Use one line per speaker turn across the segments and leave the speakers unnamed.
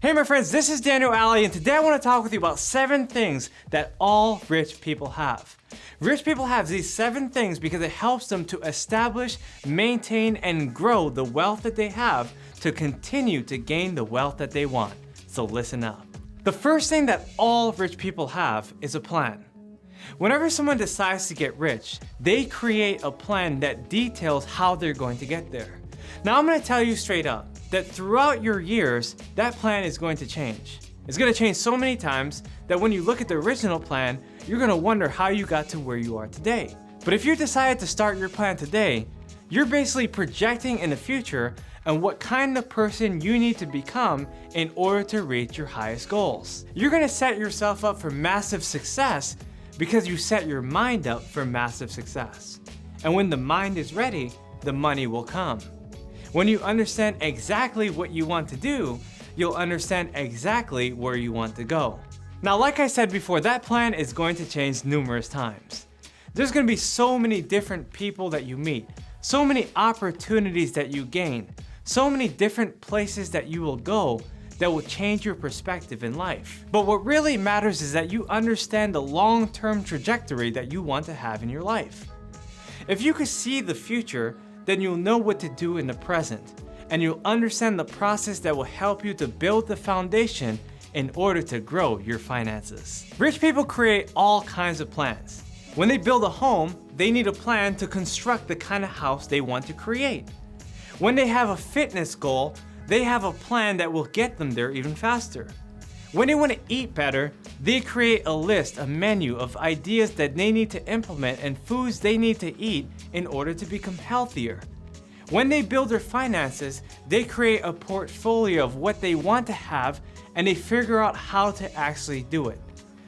Hey my friends, this is Daniel Alley, and today I want to talk with you about 7 things that all rich people have. Rich people have these 7 things because it helps them to establish, maintain, and grow the wealth that they have to continue to gain the wealth that they want. So listen up. The first thing that all rich people have is a plan. Whenever someone decides to get rich, they create a plan that details how they're going to get there. Now I'm going to tell you straight up that throughout your years, that plan is going to change. It's going to change so many times that when you look at the original plan, you're going to wonder how you got to where you are today. But if you decided to start your plan today, you're basically projecting in the future and what kind of person you need to become in order to reach your highest goals. You're going to set yourself up for massive success because you set your mind up for massive success. And when the mind is ready, the money will come. When you understand exactly what you want to do, you'll understand exactly where you want to go. Now, like I said before, that plan is going to change numerous times. There's going to be so many different people that you meet, so many opportunities that you gain, so many different places that you will go that will change your perspective in life. But what really matters is that you understand the long-term trajectory that you want to have in your life. If you could see the future, then you'll know what to do in the present, and you'll understand the process that will help you to build the foundation in order to grow your finances. Rich people create all kinds of plans. When they build a home, they need a plan to construct the kind of house they want to create. When they have a fitness goal, they have a plan that will get them there even faster. When they want to eat better, they create a list, a menu of ideas that they need to implement and foods they need to eat in order to become healthier. When they build their finances, they create a portfolio of what they want to have and they figure out how to actually do it.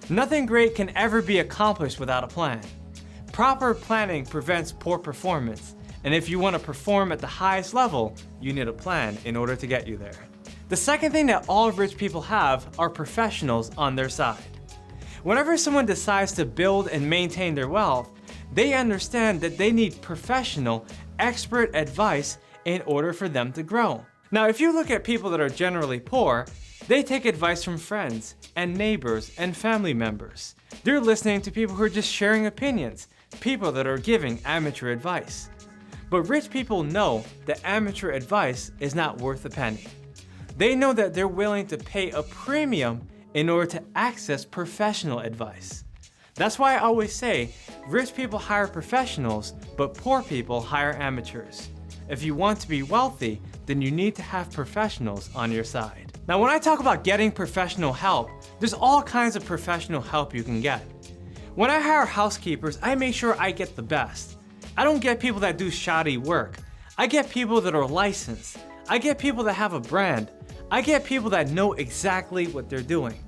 Nothing great can ever be accomplished without a plan. Proper planning prevents poor performance, and if you want to perform at the highest level, you need a plan in order to get you there. The second thing that all rich people have are professionals on their side. Whenever someone decides to build and maintain their wealth, they understand that they need professional, expert advice in order for them to grow. Now, if you look at people that are generally poor, they take advice from friends and neighbors and family members. They're listening to people who are just sharing opinions, people that are giving amateur advice. But rich people know that amateur advice is not worth a penny. They know that they're willing to pay a premium in order to access professional advice. That's why I always say, rich people hire professionals, but poor people hire amateurs. If you want to be wealthy, then you need to have professionals on your side. Now, when I talk about getting professional help, there's all kinds of professional help you can get. When I hire housekeepers, I make sure I get the best. I don't get people that do shoddy work. I get people that are licensed. I get people that have a brand. I get people that know exactly what they're doing.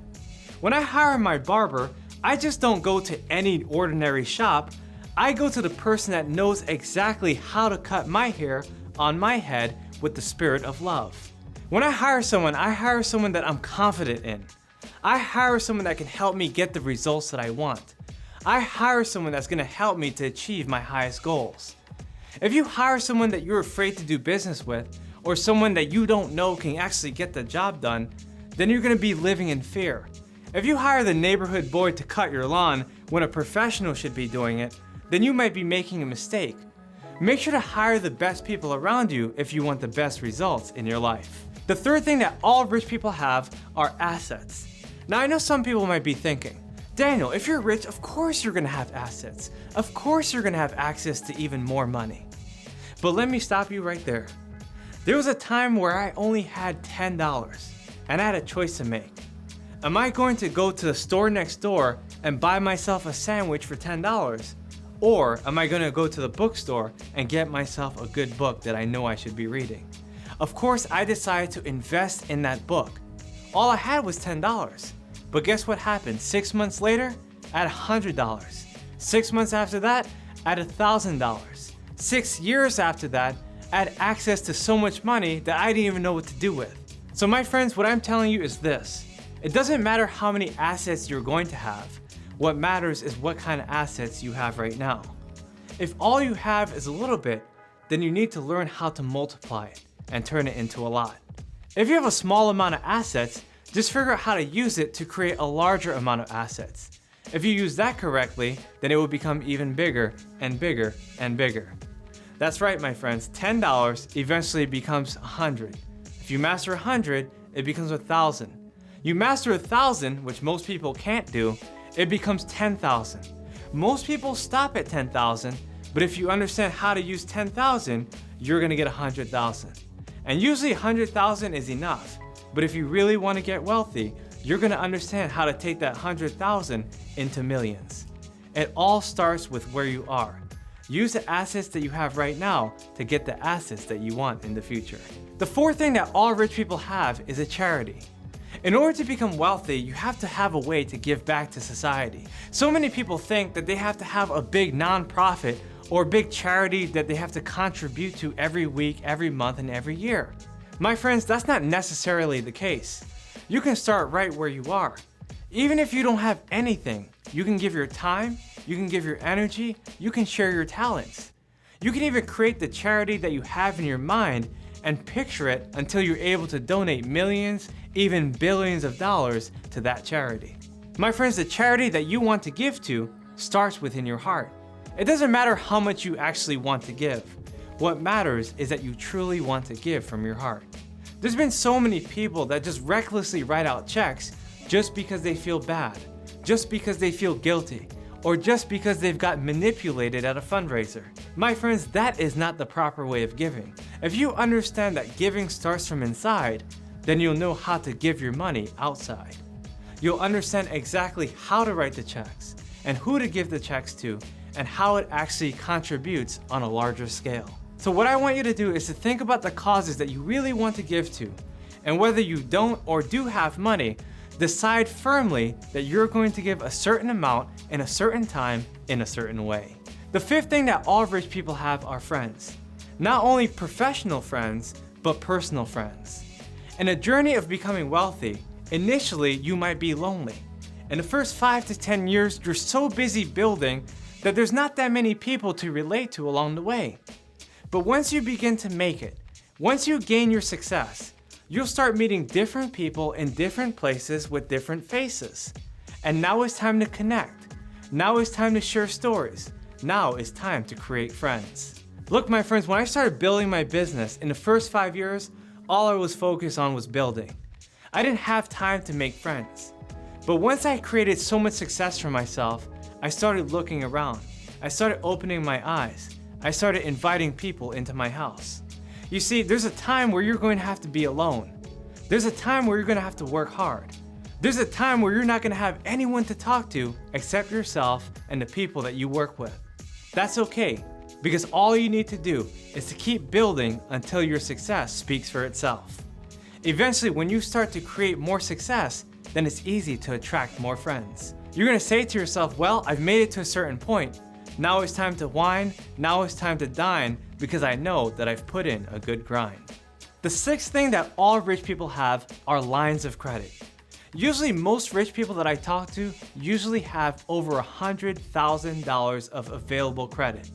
When I hire my barber, I just don't go to any ordinary shop. I go to the person that knows exactly how to cut my hair on my head with the spirit of love. When I hire someone that I'm confident in. I hire someone that can help me get the results that I want. I hire someone that's going to help me to achieve my highest goals. If you hire someone that you're afraid to do business with, or someone that you don't know can actually get the job done, then you're going to be living in fear. If you hire the neighborhood boy to cut your lawn when a professional should be doing it, then you might be making a mistake. Make sure to hire the best people around you if you want the best results in your life. The third thing that all rich people have are assets. Now, I know some people might be thinking, Daniel, if you're rich, of course you're going to have assets. Of course you're going to have access to even more money. But let me stop you right there. There was a time where I only had $10 and I had a choice to make. Am I going to go to the store next door and buy myself a sandwich for $10? Or am I going to go to the bookstore and get myself a good book that I know I should be reading? Of course, I decided to invest in that book. All I had was $10. But guess what happened? 6 months later, I had $100. 6 months after that, I had $1,000. 6 years after that, I had access to so much money that I didn't even know what to do with. So my friends, what I'm telling you is this. It doesn't matter how many assets you're going to have. What matters is what kind of assets you have right now. If all you have is a little bit, then you need to learn how to multiply it and turn it into a lot. If you have a small amount of assets, Just figure out how to use it to create a larger amount of assets. If you use that correctly, then it will become even bigger and bigger and bigger. That's right, my friends, $10 eventually becomes 100. If you master 100, it becomes 1,000. You master 1,000, which most people can't do, it becomes 10,000. Most people stop at 10,000, but if you understand how to use 10,000, you're gonna get 100,000. And usually 100,000 is enough, but if you really wanna get wealthy, you're gonna understand how to take that 100,000 into millions. It all starts with where you are. Use the assets that you have right now to get the assets that you want in the future. The fourth thing that all rich people have is a charity. In order to become wealthy, you have to have a way to give back to society. So many people think that they have to have a big nonprofit or big charity that they have to contribute to every week, every month, and every year. My friends, that's not necessarily the case. You can start right where you are. Even if you don't have anything, you can give your time, you can give your energy, you can share your talents. You can even create the charity that you have in your mind and picture it until you're able to donate millions, even billions of dollars to that charity. My friends, the charity that you want to give to starts within your heart. It doesn't matter how much you actually want to give. What matters is that you truly want to give from your heart. There's been so many people that just recklessly write out checks just because they feel bad, just because they feel guilty, or just because they've got manipulated at a fundraiser. My friends, that is not the proper way of giving. If you understand that giving starts from inside, then you'll know how to give your money outside. You'll understand exactly how to write the checks, and who to give the checks to, and how it actually contributes on a larger scale. So what I want you to do is to think about the causes that you really want to give to, and whether you don't or do have money, decide firmly that you're going to give a certain amount in a certain time in a certain way. The fifth thing that all rich people have are friends. Not only professional friends, but personal friends. In a journey of becoming wealthy, initially you might be lonely. In the first 5 to 10 years, you're so busy building that there's not that many people to relate to along the way. But once you begin to make it, once you gain your success, you'll start meeting different people in different places with different faces. And now it's time to connect. Now it's time to share stories. Now it's time to create friends. Look, my friends, when I started building my business, in the first 5 years, all I was focused on was building. I didn't have time to make friends. But once I created so much success for myself, I started looking around. I started opening my eyes. I started inviting people into my house. You see, there's a time where you're going to have to be alone. There's a time where you're going to have to work hard. There's a time where you're not going to have anyone to talk to except yourself and the people that you work with. That's okay, because all you need to do is to keep building until your success speaks for itself. Eventually, when you start to create more success, then it's easy to attract more friends. You're going to say to yourself, well, I've made it to a certain point. Now it's time to whine, now it's time to dine, because I know that I've put in a good grind. The sixth thing that all rich people have are lines of credit. Usually most rich people that I talk to usually have over $100,000 of available credit.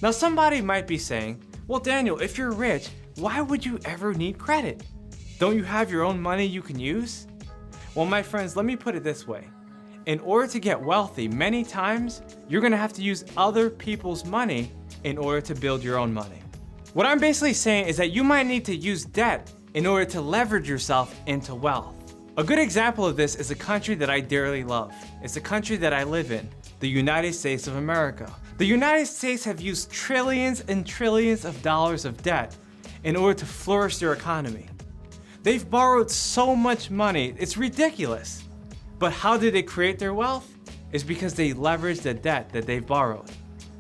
Now somebody might be saying, well Daniel, if you're rich, why would you ever need credit? Don't you have your own money you can use? Well, my friends, let me put it this way. In order to get wealthy, many times, you're gonna have to use other people's money in order to build your own money. What I'm basically saying is that you might need to use debt in order to leverage yourself into wealth. A good example of this is a country that I dearly love. It's the country that I live in, the United States of America. The United States have used trillions and trillions of dollars of debt in order to flourish their economy. They've borrowed so much money, it's ridiculous. But how did they create their wealth? It's because they leveraged the debt that they've borrowed.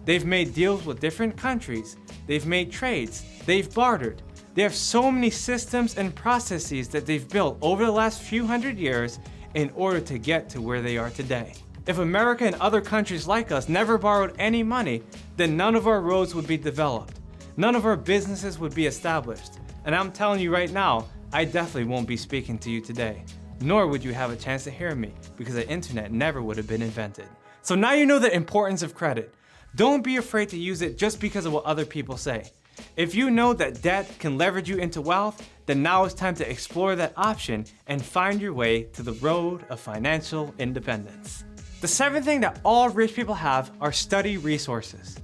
They've made deals with different countries. They've made trades. They've bartered. They have so many systems and processes that they've built over the last few hundred years in order to get to where they are today. If America and other countries like us never borrowed any money, then none of our roads would be developed. None of our businesses would be established. And I'm telling you right now, I definitely won't be speaking to you today. Nor would you have a chance to hear me, because the internet never would have been invented. So now you know the importance of credit. Don't be afraid to use it just because of what other people say. If you know that debt can leverage you into wealth, then now it's time to explore that option and find your way to the road of financial independence. The seventh thing that all rich people have are study resources.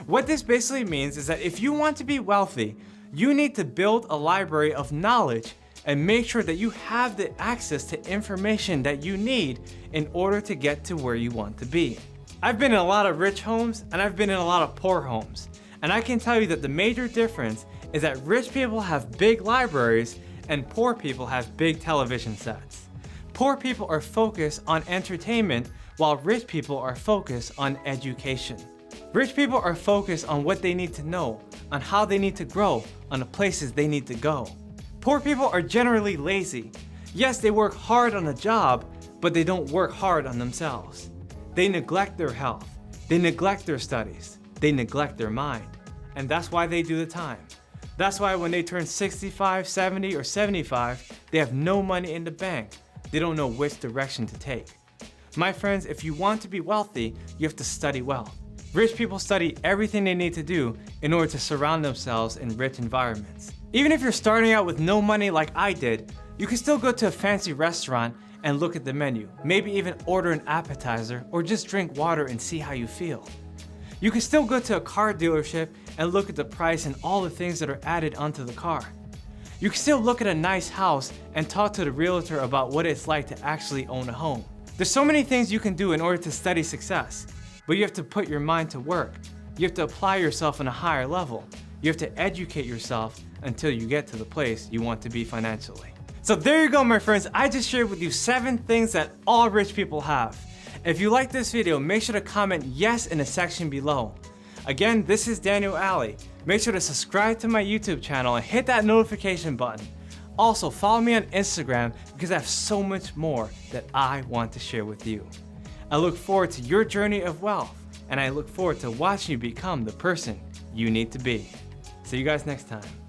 What this basically means is that if you want to be wealthy, you need to build a library of knowledge and make sure that you have the access to information that you need in order to get to where you want to be. I've been in a lot of rich homes and I've been in a lot of poor homes. And I can tell you that the major difference is that rich people have big libraries and poor people have big television sets. Poor people are focused on entertainment while rich people are focused on education. Rich people are focused on what they need to know, on how they need to grow, on the places they need to go. Poor people are generally lazy. Yes, they work hard on a job, but they don't work hard on themselves. They neglect their health. They neglect their studies. They neglect their mind. And that's why they do the time. That's why when they turn 65, 70, or 75, they have no money in the bank. They don't know which direction to take. My friends, if you want to be wealthy, you have to study well. Rich people study everything they need to do in order to surround themselves in rich environments. Even if you're starting out with no money like I did, you can still go to a fancy restaurant and look at the menu, maybe even order an appetizer or just drink water and see how you feel. You can still go to a car dealership and look at the price and all the things that are added onto the car. You can still look at a nice house and talk to the realtor about what it's like to actually own a home. There's so many things you can do in order to study success, but you have to put your mind to work. You have to apply yourself on a higher level. You have to educate yourself until you get to the place you want to be financially. So there you go, my friends. I just shared with you 7 things that all rich people have. If you like this video, make sure to comment yes in the section below. Again, this is Daniel Alley. Make sure to subscribe to my YouTube channel and hit that notification button. Also, follow me on Instagram because I have so much more that I want to share with you. I look forward to your journey of wealth, and I look forward to watching you become the person you need to be. See you guys next time.